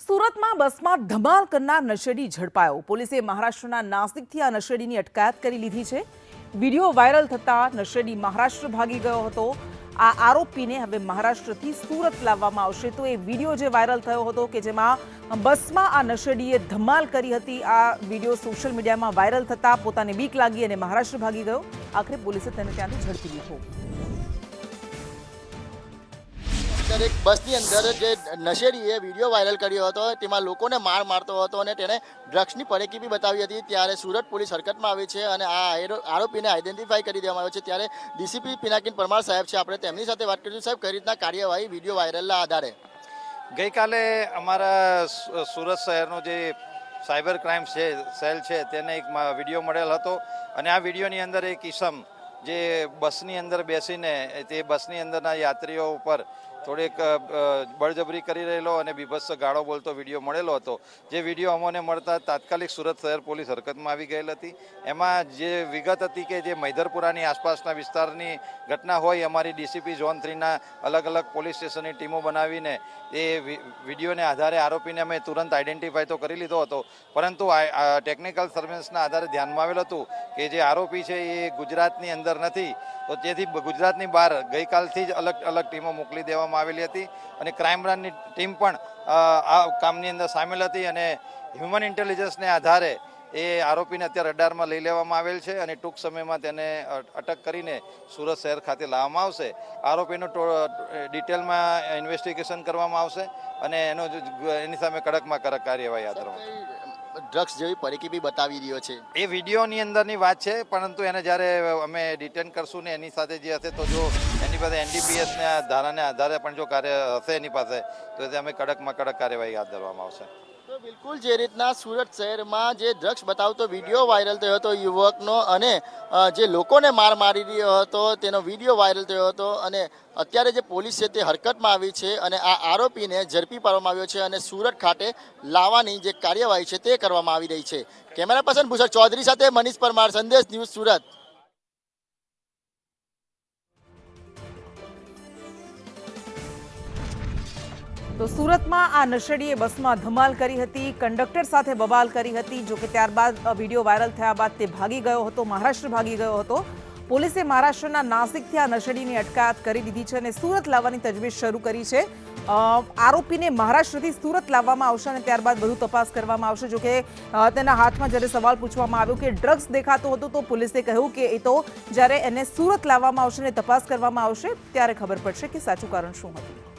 સુરતમાં બસમાં ધમાલ કરનાર નશેડી ઝડપાયો। પોલીસે મહારાષ્ટ્રના નાસિકથી આ નશેડીની અટકાયત કરી લીધી છે। વિડીયો વાયરલ થતા નશેડી મહારાષ્ટ્ર ભાગી ગયો હતો। આ આરોપીને હવે મહારાષ્ટ્રથી સુરત લાવવામાં આવશે। તો એ વિડીયો જે વાયરલ થયો હતો કે જેમાં બસમાં આ નશેડીએ ધમાલ કરી હતી, આ વિડીયો સોશિયલ મીડિયામાં વાયરલ થતા પોતાને બીક લાગી અને મહારાષ્ટ્ર ભાગી ગયો। આખરે પોલીસે તેને ત્યાંથી ઝડપી લીધો। એક બસની અંદર જે નશેડીએ વિડીયો વાયરલ કર્યો હતો તેમાં લોકોને માર મારતો હતો અને તેને ડ્રગ્સની પરેકી બી બતાવી હતી। ત્યારે સુરત પોલીસ હરકતમાં આવી છે અને આ આરોપીને આઈડેન્ટિફાઈ કરી દેવામાં આવ્યો છે। ત્યારે ડીસીપી પિનાકીન પરમાર સાહેબ છે, આપણે તેમની સાથે વાત કરીશું। સાહેબ, કઈ રીતના કાર્યવાહી વિડીયો વાયરલના આધારે? ગઈકાલે અમારા સુરત શહેરનો જે સાયબર ક્રાઇમ સેલ છે તેને એક વિડીયો મળેલ હતો અને આ વિડીયોની અંદર એક ઈસમ જે બસની અંદર બેસીને તે બસની અંદરના યાત્રીઓ ઉપર થોડીક બળજબરી કરી રહેલો અને બીભત્સ ગાળો બોલતો વિડીયો મળેલો હતો। જે વિડીયો અમોને મળતા તાત્કાલિક સુરત શહેર પોલીસ હરકતમાં આવી ગયેલ હતી। એમાં જે વિગત હતી કે જે મૈધરપુરાની આસપાસના વિસ્તારની ઘટના હોય, અમારી ડીસીપી ઝોન 3ના અલગ અલગ પોલીસ સ્ટેશનની ટીમો બનાવીને એ વિડીયોને આધારે આરોપીને અમે તુરંત આઈડેન્ટિફાઈ તો કરી લીધો હતો, પરંતુ ટેકનિકલ સર્વેલન્સના આધારે ધ્યાનમાં આવેલ હતું કે જે આરોપી છે એ ગુજરાતની અંદર નથી, તો તેથી ગુજરાતની બહાર ગઈકાલથી જ અલગ અલગ ટીમો મોકલી દેવામાં આવેલી હતી અને ક્રાઇમ બ્રાન્ચની ટીમ પણ આ કામની અંદર સામેલ હતી અને હ્યુમન ઇન્ટેલિજન્સને આધારે એ આરોપીને અત્યારે રડારમાં લઈ લેવામાં આવેલ છે અને ટૂંક સમયમાં તેને અટક કરીને સુરત શહેર ખાતે લાવવામાં આવશે। આરોપીનું ડિટેલમાં ઇન્વેસ્ટિગેશન કરવામાં આવશે અને એની સામે કડકમાં કડક કાર્યવાહી હાથ ધરવામાં। ડ્રગ્સ જેવી પરેકી બી બતાવી રહ્યો છે એ વિડીયોની અંદરની વાત છે, પરંતુ એને જ્યારે અમે ડિટેન કરશું ને એની સાથે જે હશે તો જો એની પાસે એનડીપીએસના ધારાને આધારે પણ જો કાર્ય હશે એની પાસે તો અમે કડકમાં કડક કાર્યવાહી હાથ ધરવામાં આવશે। તો બિલકુલ જે રીતના સુરત શહેરમાં જે ડ્રગ્સ બતાવતો વિડીયો વાયરલ થયો હતો યુવકનો અને જે લોકોને માર મારી રહ્યો હતો તેનો વિડીયો વાયરલ થયો હતો અને અત્યારે જે પોલીસ છે તે હરકતમાં આવી છે અને આ આરોપીને ઝડપી પાડવામાં આવ્યો છે અને સુરત ખાતે લાવવાની જે કાર્યવાહી છે તે કરવામાં આવી રહી છે। કેમેરા પર્સન ભૂષણ ચૌધરી સાથે મનીષ પરમાર, સંદેશ ન્યૂઝ, સુરત। તો સુરતમાં આ નશેડીએ બસમાં ધમાલ કરી હતી, કંડક્ટર સાથે બબાલ કરી હતી। જો કે ત્યારબાદ વિડીયો વાયરલ થયા બાદ તે ભાગી ગયો હતો, મહારાષ્ટ્ર ભાગી ગયો હતો। પોલીસે મહારાષ્ટ્રના નાસિકથી આ નશેડીની અટકાયત કરી દીધી છે અને સુરત લાવવાની તજવીજ શરૂ કરી છે। આરોપીને મહારાષ્ટ્રથી સુરત લાવવામાં આવશે અને ત્યારબાદ વધુ તપાસ કરવામાં આવશે। જો કે તેના હાથમાં જ્યારે સવાલ પૂછવામાં આવ્યો કે ડ્રગ્સ દેખાતો હતો તો પોલીસે કહ્યું કે એ તો જ્યારે એને સુરત લાવવામાં આવશે અને તપાસ કરવામાં આવશે ત્યારે ખબર પડશે કે સાચું કારણ શું હતું।